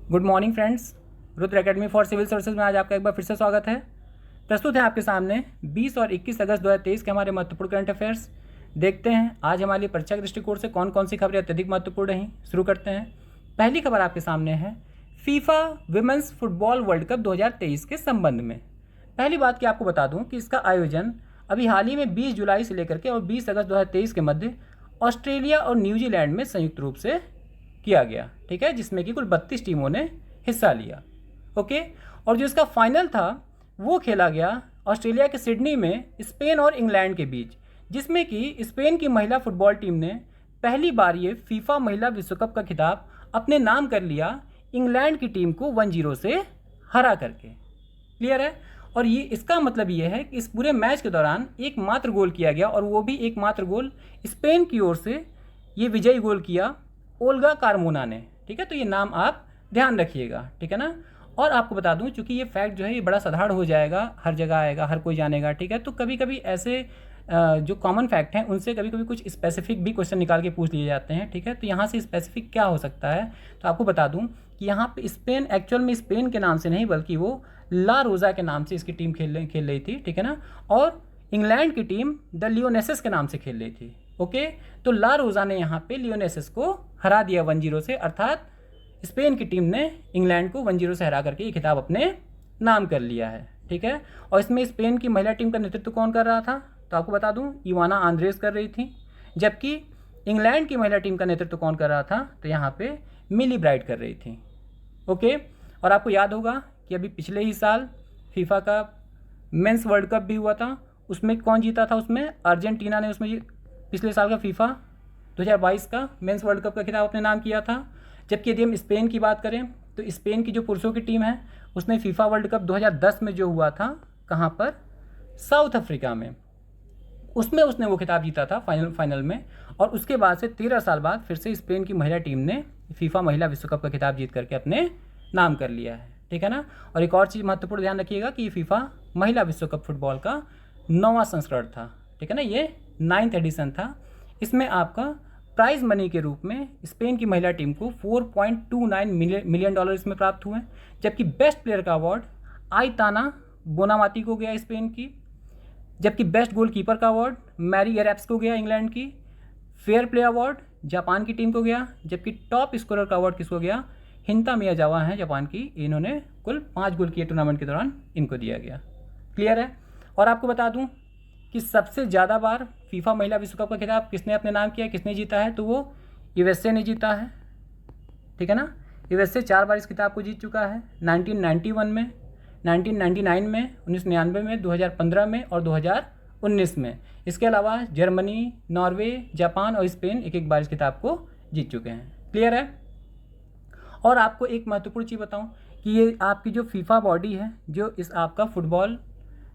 Good morning friends. Rudra academy for civil services में आज आपका एक बार फिर से स्वागत है। प्रस्तुत है आपके सामने 20 और 21 अगस्त 2023 के हमारे महत्वपूर्ण करंट अफेयर्स। देखते हैं आज हमारे लिए परीक्षा के दृष्टिकोण से कौन कौन सी खबरें अत्यधिक महत्वपूर्ण रहीं। शुरू करते हैं। पहली खबर आपके सामने है FIFA women's football world cup 2023 के संबंध में। पहली बात कि आपको बता दूं कि इसका आयोजन अभी हाल ही में 20 जुलाई से लेकर के और 20 अगस्त 2023 के मध्य ऑस्ट्रेलिया और न्यूजीलैंड में संयुक्त रूप से किया गया, ठीक है, जिसमें कि कुल 32 टीमों ने हिस्सा लिया। ओके, और जो इसका फाइनल था वो खेला गया ऑस्ट्रेलिया के सिडनी में स्पेन और इंग्लैंड के बीच, जिसमें कि स्पेन की महिला फुटबॉल टीम ने पहली बार ये फीफा महिला विश्व कप का खिताब अपने नाम कर लिया इंग्लैंड की टीम को 1-0 से हरा करके। क्लियर है। और ये इसका मतलब ये है कि इस पूरे मैच के दौरान एकमात्र गोल किया गया और वो भी एकमात्र गोल स्पेन की ओर से ये विजयी गोल किया ओल्गा कार्मोना ने। ठीक है, तो ये नाम आप ध्यान रखिएगा, ठीक है ना। और आपको बता दूं, चूंकि ये फैक्ट जो है ये बड़ा साधारण हो जाएगा, हर जगह आएगा, हर कोई जानेगा, ठीक है, तो कभी कभी ऐसे जो कॉमन फैक्ट हैं उनसे कभी कभी कुछ स्पेसिफिक भी क्वेश्चन निकाल के पूछ लिए जाते हैं, ठीक है। तो यहाँ से स्पेसिफिक क्या हो सकता है, तो आपको बता दूं कि यहाँ पे स्पेन एक्चुअल में स्पेन के नाम से नहीं बल्कि वो ला रोज़ा के नाम से इसकी टीम खेल रही थी, ठीक है ना। और इंग्लैंड की टीम द लियोनेसेस के नाम से खेल रही थी। ओके, तो ला रोज़ा ने यहाँ पे लियोनेसेस को हरा दिया 1-0 से, अर्थात स्पेन की टीम ने इंग्लैंड को 1-0 से हरा करके ये खिताब अपने नाम कर लिया है, ठीक है। और इसमें स्पेन की महिला टीम का नेतृत्व कौन कर रहा था, तो आपको बता दूं इवाना आंद्रेस कर रही थी, जबकि इंग्लैंड की महिला टीम का नेतृत्व कौन कर रहा था, तो यहाँ पे मिली ब्राइट कर रही थी। ओके, और आपको याद होगा कि अभी पिछले ही साल फीफा का मेंस वर्ल्ड कप भी हुआ था, उसमें कौन जीता था, उसमें अर्जेंटीना ने उसमें पिछले साल का फीफा 2022 का मेंस वर्ल्ड कप का खिताब अपने नाम किया था। जबकि यदि हम स्पेन की बात करें तो स्पेन की जो पुरुषों की टीम है उसने फीफा वर्ल्ड कप 2010 में जो हुआ था, कहाँ पर, साउथ अफ्रीका में, उसमें उसने वो खिताब जीता था फाइनल में। और उसके बाद से 13 साल बाद फिर से स्पेन की महिला टीम ने फीफा महिला विश्व कप का खिताब जीत करके अपने नाम कर लिया है, ठीक है ना। और एक और चीज़ महत्वपूर्ण ध्यान रखिएगा कि ये फीफा महिला विश्व कप फुटबॉल का 9वां संस्करण था, ठीक है ना, ये 9th एडिशन था। इसमें आपका प्राइज मनी के रूप में स्पेन की महिला टीम को $4.29 मिलियन इसमें प्राप्त हुए, जबकि बेस्ट प्लेयर का अवार्ड आइताना बोनामाती को गया स्पेन की, जबकि बेस्ट गोलकीपर का अवार्ड मैरी एरेप्स को गया इंग्लैंड की, फेयर प्ले अवार्ड जापान की टीम को गया, जबकि टॉप स्कोरर का अवार्ड किसको गया, हिंता मियाजावा हैं जापान की, इन्होंने कुल 5 गोल किए टूर्नामेंट के दौरान, इनको दिया गया। क्लियर है। और आपको बता दूं कि सबसे ज़्यादा बार फीफा महिला विश्व कप का खिताब किसने अपने नाम किया, किसने जीता है, तो वो यूएसए ने जीता है, ठीक है ना। यूएसए 4 बार इस खिताब को जीत चुका है, 1991 में, 1999 में, 1999 में, 2015 में और 2019 में। इसके अलावा जर्मनी, नॉर्वे, जापान और स्पेन एक एक बार इस खिताब को जीत चुके हैं। क्लियर है। और आपको एक महत्वपूर्ण चीज़ बताऊं कि ये आपकी जो फीफा बॉडी है, जो इस आपका football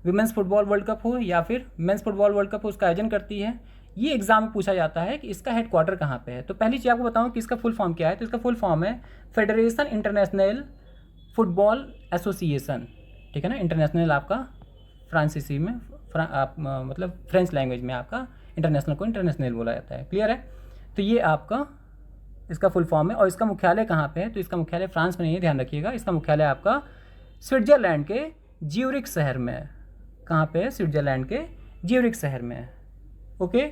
women's football world cup हो या फिर मेंस फुटबॉल वर्ल्ड कप हो उसका आयोजन करती है, ये एग्जाम में पूछा जाता है कि इसका हेडक्वार्टर कहाँ पे है। तो पहली चीज़ आपको बताऊं कि इसका फुल फॉर्म क्या है, तो इसका फुल फॉर्म है फेडरेशन इंटरनेशनल फुटबॉल एसोसिएशन, ठीक है ना। इंटरनेशनल आपका फ्रांसीसी में मतलब फ्रेंच लैंग्वेज में आपका इंटरनेशनल को इंटरनेशनल बोला जाता है। क्लियर है। तो ये आपका इसका फुल फॉर्म है। और इसका मुख्यालय कहाँ पे है, तो इसका मुख्यालय फ्रांस में नहीं है, ध्यान रखिएगा। इसका मुख्यालय आपका स्विट्जरलैंड के ज्यूरिख शहर में है। कहाँ पे है, स्विट्जरलैंड के ज्यूरिख शहर में है। ओके,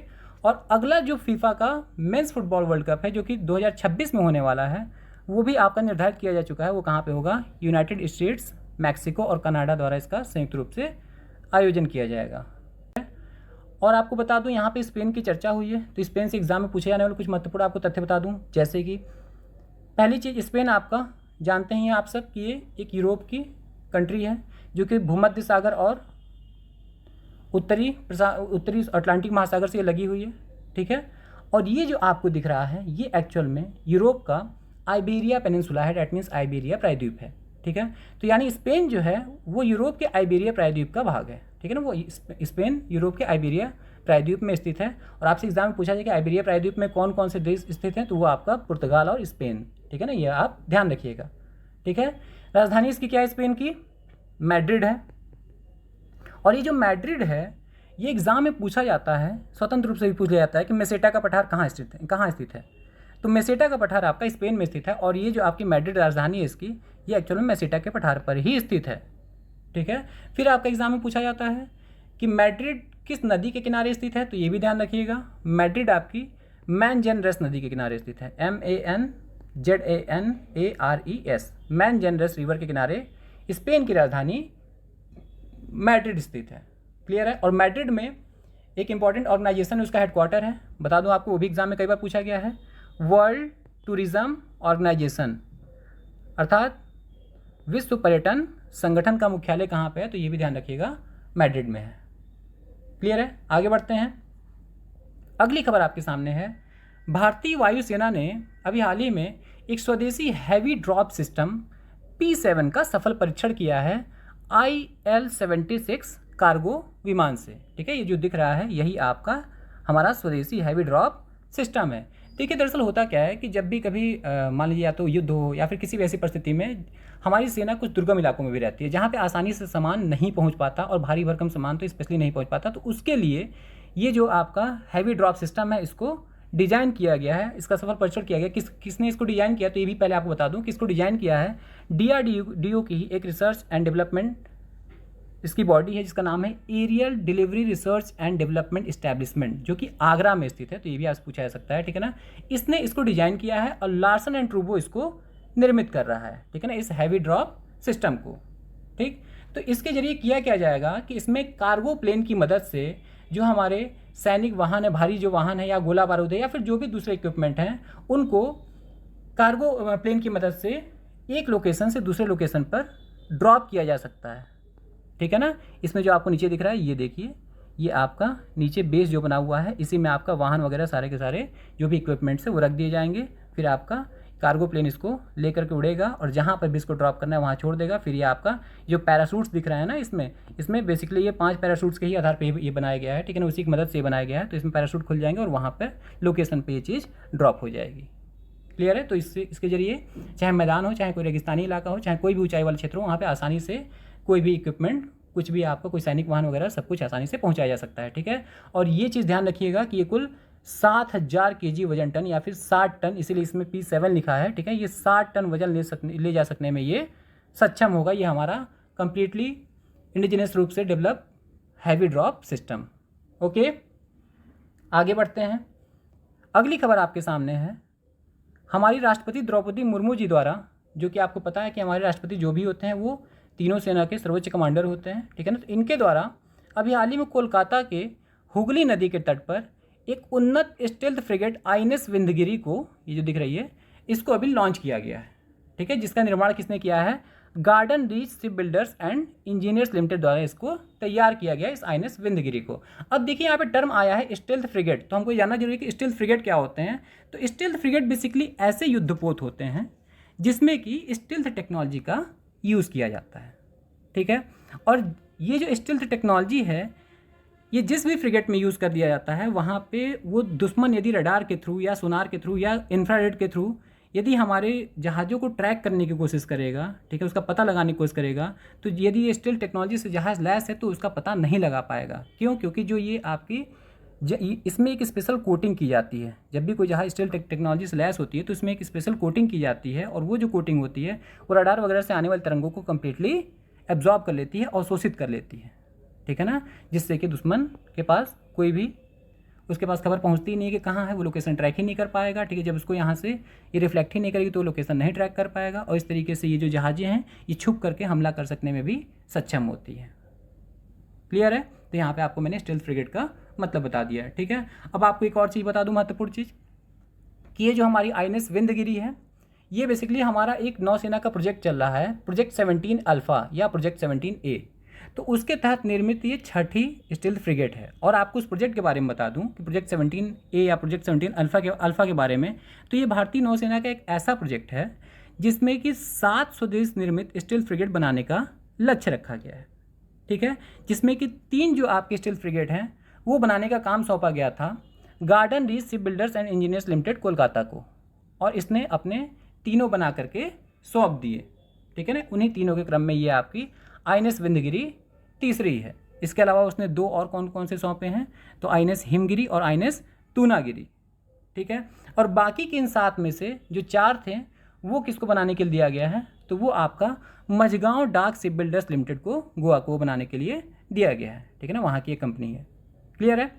और अगला जो फीफा का मेंस फुटबॉल वर्ल्ड कप है जो कि 2026 में होने वाला है, वो भी आपका निर्धारित किया जा चुका है। वो कहाँ पे होगा, यूनाइटेड स्टेट्स, मैक्सिको और कनाडा द्वारा इसका संयुक्त रूप से आयोजन किया जाएगा। और आपको बता दूं यहाँ पे स्पेन की चर्चा हुई है, तो स्पेन से एग्जाम में पूछे जाने वाले कुछ महत्वपूर्ण आपको तथ्य बता दूं। जैसे कि पहली चीज़, स्पेन आपका जानते हैं आप सब कि ये एक यूरोप की कंट्री है जो कि भूमध्य सागर और उत्तरी अटलांटिक महासागर से लगी हुई है, ठीक है। और ये जो आपको दिख रहा है ये एक्चुअल में यूरोप का आइबेरिया पेनिनसुला है, डैट मीन्स आइबेरिया प्रायद्वीप है, ठीक है। तो यानी स्पेन जो है वो यूरोप के आइबेरिया प्रायद्वीप का भाग है, ठीक है ना। वो स्पेन यूरोप के आइबेरिया प्रायद्वीप में स्थित है। और आपसे एग्जाम में पूछा जाए कि आइबेरिया प्रायद्वीप में कौन कौन से देश स्थित हैं, तो वो आपका पुर्तगाल और स्पेन, ठीक है ना, ये आप ध्यान रखिएगा, ठीक है। राजधानी इसकी क्या है स्पेन की, मैड्रिड है। और ये जो मैड्रिड है ये एग्जाम में पूछा जाता है, स्वतंत्र रूप से भी पूछा जाता है कि मेसेटा का पठार कहाँ स्थित है, तो मेसेटा का पठार आपका स्पेन में स्थित है और ये जो आपकी मैड्रिड राजधानी है इसकी, ये एक्चुअल में मेसेटा के पठार पर ही स्थित है। ठीक है, फिर आपका एग्जाम में पूछा जाता है कि मैड्रिड किस नदी के किनारे स्थित है, तो ये भी ध्यान रखिएगा। मैड्रिड आपकी मैनजेनरेस नदी के किनारे स्थित है, MANZANARES, मैनजेनरेस रिवर के किनारे स्पेन की राजधानी मैड्रिड स्थित है। क्लियर है। और मैड्रिड में एक इंपॉर्टेंट ऑर्गेनाइजेशन उसका हेडक्वार्टर है, बता दूं आपको, वो भी एग्जाम में कई बार पूछा गया है, वर्ल्ड टूरिज्म ऑर्गेनाइजेशन, अर्थात विश्व पर्यटन संगठन का मुख्यालय कहाँ पे है, तो ये भी ध्यान रखिएगा मैड्रिड में है। क्लियर है। आगे बढ़ते हैं। अगली खबर आपके सामने है, भारतीय वायुसेना ने अभी हाल ही में एक स्वदेशी हैवी ड्रॉप सिस्टम P7 का सफल परीक्षण किया है IL-76 कार्गो विमान से। ठीक है, ये जो दिख रहा है यही आपका हमारा स्वदेशी हैवी ड्रॉप सिस्टम है। देखिए दरअसल होता क्या है कि जब भी कभी मान लीजिए या तो युद्ध हो या फिर किसी भी ऐसी परिस्थिति में हमारी सेना कुछ दुर्गम इलाकों में भी रहती है जहाँ पे आसानी से सामान नहीं पहुँच पाता और भारी भरकम सामान तो स्पेशली नहीं पहुँच पाता, तो उसके लिए ये जो आपका हैवी ड्रॉप सिस्टम है इसको डिजाइन किया गया है, इसका सफल परीक्षण किया गया। किसने इसको डिजाइन किया, तो ये भी पहले आपको बता दूं कि इसको डिजाइन किया है DRDO की ही एक रिसर्च एंड डेवलपमेंट इसकी बॉडी है जिसका नाम है aerial delivery research and development establishment, जो कि आगरा में स्थित है, तो ये भी आपसे पूछा जा सकता है। ठीक है ना, इसने इसको डिजाइन किया है और लार्सन एंड ट्रूबो इसको निर्मित कर रहा है। ठीक है ना, इस हैवी ड्रॉप सिस्टम को। ठीक, तो इसके जरिए किया क्या जाएगा कि इसमें कार्गो प्लेन की मदद से जो हमारे सैनिक वाहन है, भारी जो वाहन है या गोला बारूद है या फिर जो भी दूसरे इक्विपमेंट हैं, उनको कार्गो प्लेन की मदद से एक लोकेशन से दूसरे लोकेशन पर ड्रॉप किया जा सकता है। ठीक है ना, इसमें जो आपको नीचे दिख रहा है ये देखिए, ये आपका नीचे बेस जो बना हुआ है इसी में आपका वाहन वगैरह सारे के सारे जो भी इक्विपमेंट्स है वो रख दिए जाएंगे। फिर आपका कार्गो प्लेन इसको लेकर के उड़ेगा और जहाँ पर भी इसको ड्रॉप करना है वहाँ छोड़ देगा। फिर ये आपका जो पैराशूट्स दिख रहा है ना, इसमें बेसिकली ये 5 पैराशूट्स के ही आधार पे ये बनाया गया है। ठीक है ना, उसी की मदद से बनाया गया है। तो इसमें पैराशूट खुल जाएंगे और वहाँ पर लोकेशन पे ये चीज़ ड्रॉप हो जाएगी। क्लियर है। तो इसके जरिए चाहे मैदान हो, चाहे कोई रेगिस्तानी इलाका हो, चाहे कोई भी ऊंचाई वाले क्षेत्र हो, वहाँ पर आसानी से कोई भी इक्विपमेंट, कुछ भी आपका कोई सैनिक वाहन वगैरह सब कुछ आसानी से पहुँचाया जा सकता है। ठीक है, और ये चीज़ ध्यान रखिएगा कि ये कुल 7000 kg वजन टन या फिर 60 टन, इसीलिए इसमें P7 लिखा है। ठीक है, ये 60 टन वजन ले जा सकने में ये सक्षम होगा। ये हमारा कंप्लीटली इंडिजिनस रूप से develop heavy drop system. Okay, आगे बढ़ते हैं। अगली खबर आपके सामने है, हमारी राष्ट्रपति द्रौपदी मुर्मू जी द्वारा, जो कि आपको पता है कि हमारे राष्ट्रपति जो भी होते हैं वो तीनों सेना के सर्वोच्च कमांडर होते हैं। ठीक है ना, तो इनके द्वारा अभी हाल ही में कोलकाता के हुगली नदी के तट पर एक उन्नत स्टेल्थ फ्रिगेट INS विंध्यगिरी को, ये जो दिख रही है, इसको अभी लॉन्च किया गया है। ठीक है, जिसका निर्माण किसने किया है, garden reach ship builders and engineers limited द्वारा इसको तैयार किया गया इस INS विंध्यगिरी को। अब देखिए यहाँ पे टर्म आया है स्टेल्थ फ्रिगेट, तो हमको जानना जरूरी है कि स्टेल्थ फ्रिगेट क्या होते हैं। तो स्टेल्थ फ्रिगेट बेसिकली ऐसे युद्धपोत होते हैं जिसमें कि स्टेल्थ टेक्नोलॉजी का यूज़ किया जाता है। ठीक है, और ये जो स्टेल्थ टेक्नोलॉजी है ये जिस भी फ्रिगेट में यूज़ कर दिया जाता है वहाँ पे वो दुश्मन यदि रडार के थ्रू या सोनार के थ्रू या इंफ्रारेड के थ्रू यदि हमारे जहाज़ों को ट्रैक करने की कोशिश करेगा, ठीक है, उसका पता लगाने की कोशिश करेगा, तो यदि ये स्टेल्थ टेक्नोलॉजी से जहाज़ लैस है तो उसका पता नहीं लगा पाएगा। क्यों? क्योंकि जो ये आपकी इसमें एक स्पेशल कोटिंग की जाती है। जब भी कोई जहाज़ स्टेल्थ टेक्नोलॉजी से लैस होती है तो इसमें एक स्पेशल कोटिंग की जाती है और वो जो कोटिंग होती है वो रडार वगैरह से आने वाले तरंगों को कम्प्लीटली एब्जॉर्ब कर लेती है और शोषित कर लेती है। ठीक है ना, जिससे कि दुश्मन के पास कोई भी उसके पास खबर पहुंचती ही नहीं कि कहाँ है, वो लोकेशन ट्रैक ही नहीं कर पाएगा। ठीक है, जब उसको यहाँ से ये रिफ्लेक्ट ही नहीं करेगी तो लोकेशन नहीं ट्रैक कर पाएगा और इस तरीके से ये जो जहाज़ें हैं ये छुप करके हमला कर सकने में भी सक्षम होती है। क्लियर है। तो यहाँ पे आपको मैंने स्टेल्थ फ्रिगेट का मतलब बता दिया है। ठीक है, अब आपको एक और चीज़ बता दूँ, महत्वपूर्ण चीज़, कि ये जो हमारी INS विंध्यगिरी है ये बेसिकली हमारा एक नौसेना का प्रोजेक्ट चल रहा है, प्रोजेक्ट 17 अल्फा या प्रोजेक्ट 17A। तो उसके तहत निर्मित ये 6ठी स्टेल्थ फ्रिगेट है। और आपको उस प्रोजेक्ट के बारे में बता दूं कि प्रोजेक्ट 17A या प्रोजेक्ट 17 अल्फा के बारे में, तो ये भारतीय नौसेना का एक ऐसा प्रोजेक्ट है जिसमें कि 7 स्वदेश निर्मित स्टेल्थ फ्रिगेट बनाने का लक्ष्य रखा गया है। ठीक है, जिसमें कि 3 जो आपके स्टेल्थ फ्रिगेट हैं वो बनाने का काम सौंपा गया था garden reach ship builders and engineers limited Kolkata को, और इसने अपने तीनों बना करके सौंप दिए। ठीक है ना, उन्हीं तीनों के क्रम में ये आपकी INS विंध्यगिरी तीसरी है। इसके अलावा उसने 2 और कौन कौन से सौंपे हैं, तो INS हिमगिरी और INS तूनागिरी। ठीक है। और बाकी के इन 7 में से जो 4 थे वो किसको बनाने के लिए दिया गया है, तो वो आपका मझगांव डाक शिप बिल्डर्स लिमिटेड को, गोवा को बनाने के लिए दिया गया है, ठीक है ना, वहाँ की एक कंपनी है। क्लियर है।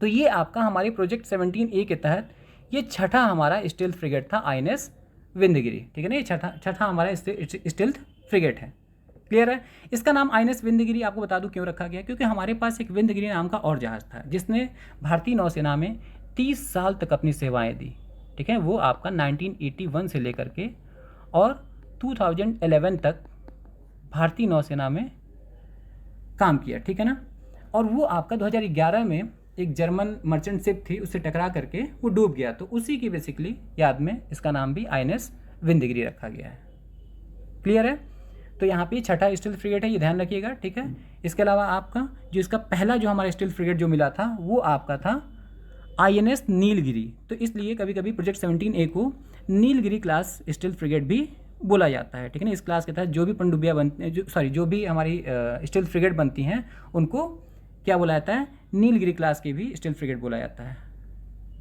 तो ये आपका हमारे प्रोजेक्ट 17A के तहत ये छठा हमारा स्टील्थ फ्रिगेट था INS विंध्यगिरी, ठीक है ना, ये छठा हमारा स्टील्थ फ्रिगेट है। क्लियर है। इसका नाम INS विंध्यगिरी आपको बता दूं क्यों रखा गया, क्योंकि हमारे पास एक विंध्यगिरी नाम का और जहाज़ था जिसने भारतीय नौसेना में 30 साल तक अपनी सेवाएं दी, ठीक है। वो आपका 1981 से लेकर के और 2011 तक भारतीय नौसेना में काम किया, ठीक है ना। और वो आपका 2011 में एक जर्मन मर्चेंट शिप थी, उससे टकरा करके वो डूब गया, तो उसी की बेसिकली याद में इसका नाम भी INS विंध्यगिरी रखा गया है। क्लियर है। तो यहाँ पे छठा स्टील्थ फ्रिगेट है, ये ध्यान रखिएगा, ठीक है। इसके अलावा आपका जो इसका पहला जो हमारा स्टील्थ फ्रिगेट जो मिला था वो आपका था INS नीलगिरी, तो इसलिए कभी कभी प्रोजेक्ट 17A को नीलगिरी क्लास स्टील्थ फ्रिगेट भी बोला जाता है, ठीक है ना। इस क्लास के तहत जो भी पनडुब्बियाँ बनती हैं, जो भी हमारी स्टील्थ फ्रिगेट बनती हैं उनको क्या बोला जाता है, नीलगिरी क्लास की भी स्टील्थ फ्रिगेट बोला जाता है।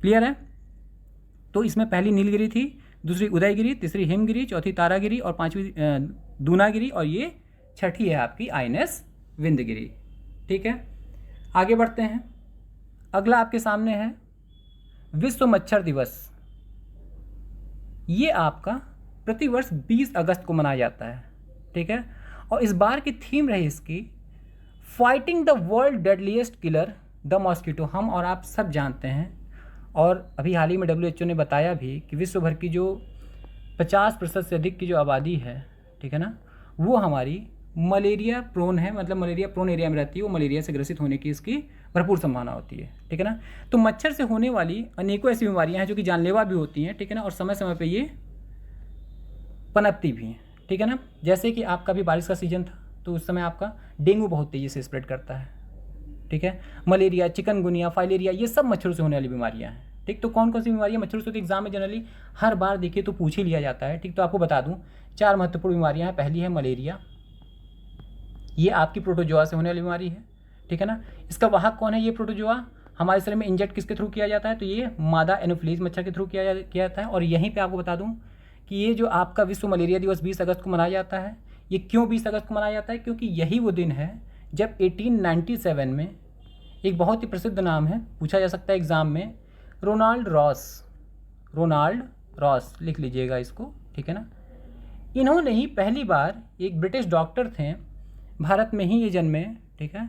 क्लियर है। तो इसमें पहली नीलगिरी थी, दूसरी उदयगिरी, तीसरी हिमगिरी, चौथी तारागिरी और पांचवी दूनागिरी, और ये छठी है आपकी INS विंध्यगिरी, ठीक है। आगे बढ़ते हैं। अगला आपके सामने है विश्व मच्छर दिवस। ये आपका प्रतिवर्ष 20 अगस्त को मनाया जाता है, ठीक है। और इस बार की थीम रही इसकी fighting the world deadliest killer the mosquito. हम और आप सब जानते हैं, और अभी हाल ही में WHO ने बताया भी कि विश्व भर की जो 50% से अधिक की जो आबादी है, ठीक है ना, वो हमारी मलेरिया प्रोन है, मतलब मलेरिया प्रोन एरिया में रहती है, वो मलेरिया से ग्रसित होने की इसकी भरपूर संभावना होती है, ठीक है ना। तो मच्छर से होने वाली अनेकों ऐसी बीमारियां हैं जो कि जानलेवा भी होती हैं, ठीक है ना, और समय समय पे ये पनपती भी हैं, ठीक है ना। जैसे कि आपका भी बारिश का सीजन था, तो उस समय आपका डेंगू बहुत तेज़ी से स्प्रेड करता है, ठीक है। मलेरिया, चिकनगुनिया, फाइलेरिया, ये सब मच्छरों से होने वाली बीमारियां हैं, ठीक। तो कौन कौन सी बीमारियां मच्छरों से होती है, एग्जाम में जनरली हर बार देखिए तो पूछ ही लिया जाता है, ठीक। तो आपको बता दूं 4 महत्वपूर्ण बीमारियां हैं। पहली है मलेरिया, ये आपकी प्रोटोजोआ से होने वाली बीमारी है, ठीक है ना। इसका वाहक कौन है, ये प्रोटोजोआ हमारे शरीर में इंजेक्ट किसके थ्रू किया जाता है, तो ये मादा एनोफिलीज मच्छर के थ्रू किया जाता है। और यहीं पर आपको बता दूँ कि ये जो आपका विश्व मलेरिया दिवस 20 अगस्त को मनाया जाता है, ये क्यों 20 अगस्त को मनाया जाता है, क्योंकि यही वो दिन है जब 1897 में एक बहुत ही प्रसिद्ध नाम है, पूछा जा सकता है एग्ज़ाम में, रोनाल्ड रॉस लिख लीजिएगा इसको, ठीक है ना। इन्होंने ही पहली बार, एक ब्रिटिश डॉक्टर थे, भारत में ही ये जन्मे, ठीक है।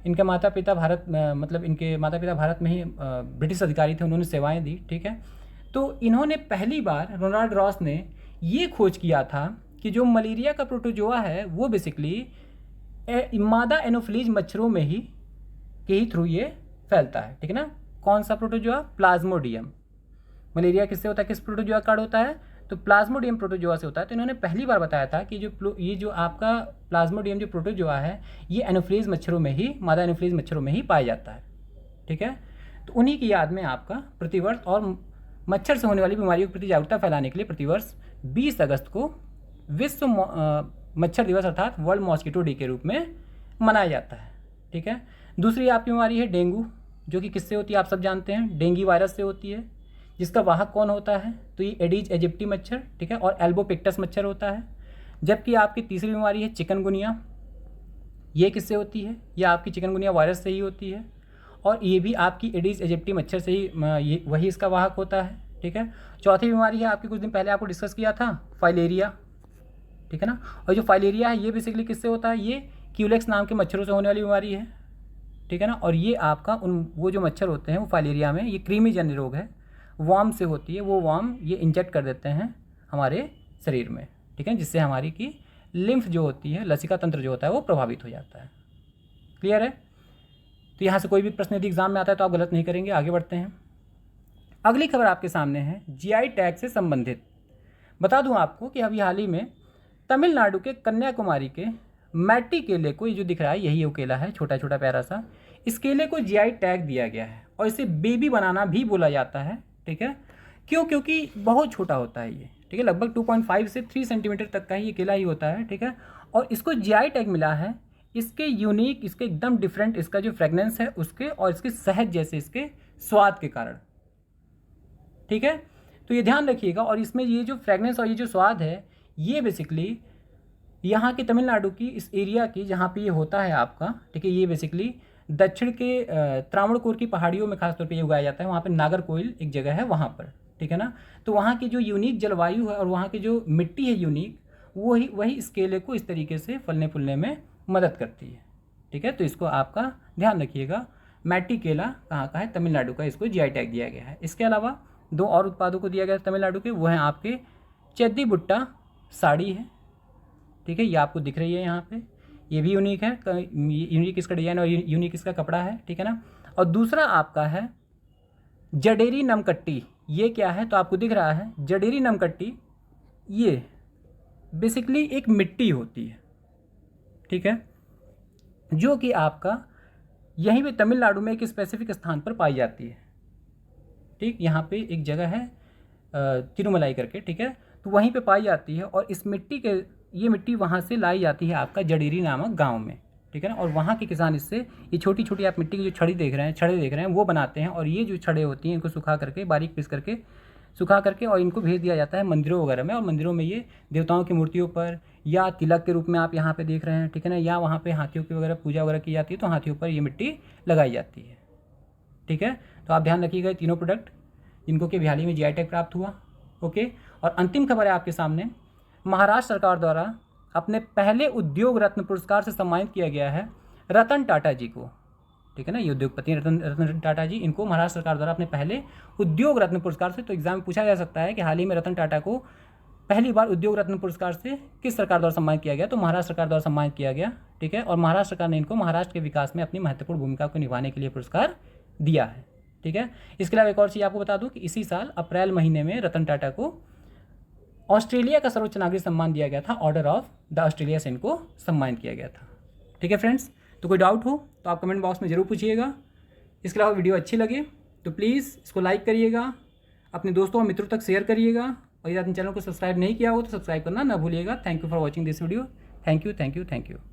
इनके माता पिता भारत में ही ब्रिटिश अधिकारी थे, उन्होंने सेवाएं दी, ठीक है। तो इन्होंने पहली बार, रोनाल्ड रॉस ने ये खोज किया था कि जो मलेरिया का प्रोटोजोआ है वो बेसिकली मादा एनोफिलीज मच्छरों में ही के ही थ्रू ये फैलता है, ठीक है ना। कौन सा प्रोटोजोआ, प्लाज्मोडियम। मलेरिया किससे होता है, किस प्रोटोजोआ कार्ड होता है, तो प्लाज्मोडियम प्रोटोजोआ से होता है। तो इन्होंने पहली बार बताया था कि ये जो आपका प्लाज्मोडियम जो प्रोटोजोआ है ये एनोफिलीज मच्छरों में ही, मादा एनोफिलीज मच्छरों में ही पाया जाता है, ठीक है। तो उन्हीं की याद में आपका प्रतिवर्ष, और मच्छर से होने वाली बीमारियों के प्रति जागरूकता फैलाने के लिए प्रतिवर्ष 20 अगस्त को विश्व मच्छर दिवस अर्थात वर्ल्ड मॉस्किटो डे के रूप में मनाया जाता है, ठीक है। दूसरी आपकी बीमारी है डेंगू, जो कि किससे होती है आप सब जानते हैं, डेंगू वायरस से होती है, जिसका वाहक कौन होता है, तो ये एडिज एजिप्टी मच्छर, ठीक है, और एल्बोपिक्टस मच्छर होता है। जबकि आपकी तीसरी बीमारी है चिकनगुनिया, ये किससे होती है, ये आपकी चिकनगुनिया वायरस से ही होती है, और ये भी आपकी एडिज एजिप्टी मच्छर से ही वही इसका वाहक होता है, ठीक है। चौथी बीमारी है आपकी, कुछ दिन पहले आपको डिस्कस किया था, फाइलेरिया, ठीक है ना। और जो फाइलेरिया है ये बेसिकली किससे होता है, ये क्यूलेक्स नाम के मच्छरों से होने वाली बीमारी है, ठीक है ना। और ये आपका वो जो मच्छर होते हैं वो फाइलेरिया में, ये क्रीमी जन्य रोग है, वार्म से होती है, वो वार्म ये इंजेक्ट कर देते हैं हमारे शरीर में, ठीक है, जिससे हमारी की लिम्फ जो होती है, लसिका तंत्र जो होता है वो प्रभावित हो जाता है। क्लियर है। तो यहाँ से कोई भी प्रश्न यदि एग्जाम में आता है तो आप गलत नहीं करेंगे। आगे बढ़ते हैं। अगली खबर आपके सामने है GI टैग से संबंधित। बता दूं आपको कि अभी हाल ही में तमिलनाडु के कन्याकुमारी के मैटी केले को, ये जो दिख रहा है यही वो केला है, छोटा छोटा प्यारा सा, इस केले को GI टैग दिया गया है और इसे बेबी बनाना भी बोला जाता है, ठीक है। क्यों, क्योंकि बहुत छोटा होता है ये, ठीक है, लगभग 2.5 से 3 सेंटीमीटर तक का ही ये केला ही होता है, ठीक है। और इसको GI टैग मिला है इसके यूनिक, इसके एकदम डिफरेंट इसका जो फ्रेगनेंस है उसके, और इसके शहद जैसे इसके स्वाद के कारण, ठीक है, तो ये ध्यान रखिएगा। और इसमें ये जो फ्रेगनेंस और ये जो स्वाद है, ये बेसिकली यहाँ की तमिलनाडु की इस एरिया की जहाँ पे ये होता है आपका, ठीक है, ये बेसिकली दक्षिण के त्रावणकोर की पहाड़ियों में खासतौर पे ये उगाया जाता है। वहाँ पे नागरकोइल एक जगह है वहाँ पर, ठीक है ना। तो वहाँ की जो यूनिक जलवायु है और वहाँ की जो मिट्टी है यूनिक, वही इस केले को इस तरीके से फलने फूलने में मदद करती है, ठीक है। तो इसको आपका ध्यान रखिएगा। मैटी केला कहाँ का है? तमिलनाडु का, इसको जीआई टैग दिया गया है। इसके अलावा 2 और उत्पादों को दिया गया है तमिलनाडु के, वो हैं आपके चेद्दी बुट्टा साड़ी है, ठीक है, ये आपको दिख रही है यहाँ पे, ये भी यूनिक है, यूनिक इसका डिजाइन और यूनिक इसका कपड़ा है, ठीक है ना। और दूसरा आपका है जडेरी नमकट्टी। ये क्या है? तो आपको दिख रहा है जडेरी नमकट्टी, ये बेसिकली एक मिट्टी होती है, ठीक है, जो कि आपका यहीं पे तमिलनाडु में एक स्पेसिफिक स्थान पर पाई जाती है, ठीक। यहाँ पे एक जगह है तिरुमलाई करके, ठीक है, तो वहीं पे पाई जाती है। और इस मिट्टी के, ये मिट्टी वहाँ से लाई जाती है आपका जडेरी नामक गांव में, ठीक है ना। और वहाँ के किसान इससे ये छोटी छोटी आप मिट्टी की जो छड़े देख रहे हैं वो बनाते हैं। और ये जो छड़े होती हैं इनको सुखा करके, बारीक पीस करके सुखा करके और इनको भेज दिया जाता है मंदिरों वगैरह में। और मंदिरों में ये देवताओं की मूर्तियों पर या तिलक के रूप में आप यहाँ पे देख रहे हैं, ठीक है ना, या वहाँ पे हाथियों की वगैरह पूजा वगैरह की जाती है तो हाथियों पर ये मिट्टी लगाई जाती है, ठीक है। तो आप ध्यान रखिएगा तीनों प्रोडक्ट जिनको कि हाल ही में जीआई टैग प्राप्त हुआ, ओके। और अंतिम खबर है आपके सामने, महाराष्ट्र सरकार द्वारा अपने पहले उद्योग रत्न पुरस्कार से सम्मानित किया गया है रतन टाटा जी को, ठीक है ना। ये उद्योगपति रतन टाटा जी, इनको महाराष्ट्र सरकार द्वारा अपने पहले उद्योग रत्न पुरस्कार से, तो एग्जाम में पूछा जा सकता है कि हाल ही में रतन टाटा को पहली बार उद्योग रत्न पुरस्कार से किस सरकार द्वारा सम्मानित किया गया? तो महाराष्ट्र सरकार द्वारा सम्मानित किया गया, ठीक है। और महाराष्ट्र सरकार ने इनको महाराष्ट्र के विकास में अपनी महत्वपूर्ण भूमिका को निभाने के लिए पुरस्कार दिया है, ठीक है। इसके अलावा एक और चीज़ आपको बता दूं कि इसी साल अप्रैल महीने में रतन टाटा को ऑस्ट्रेलिया का सर्वोच्च नागरिक सम्मान दिया गया था, ऑर्डर ऑफ द ऑस्ट्रेलिया से इनको सम्मानित किया गया था, ठीक है फ्रेंड्स। तो कोई डाउट हो तो आप कमेंट बॉक्स में ज़रूर पूछिएगा। इसके अलावा वीडियो अच्छी लगे तो प्लीज़ इसको लाइक करिएगा, अपने दोस्तों और मित्रों तक शेयर करिएगा, और यदि आपने चैनल को सब्सक्राइब नहीं किया हो तो सब्सक्राइब करना ना भूलिएगा। Thank you for watching this video. Thank you.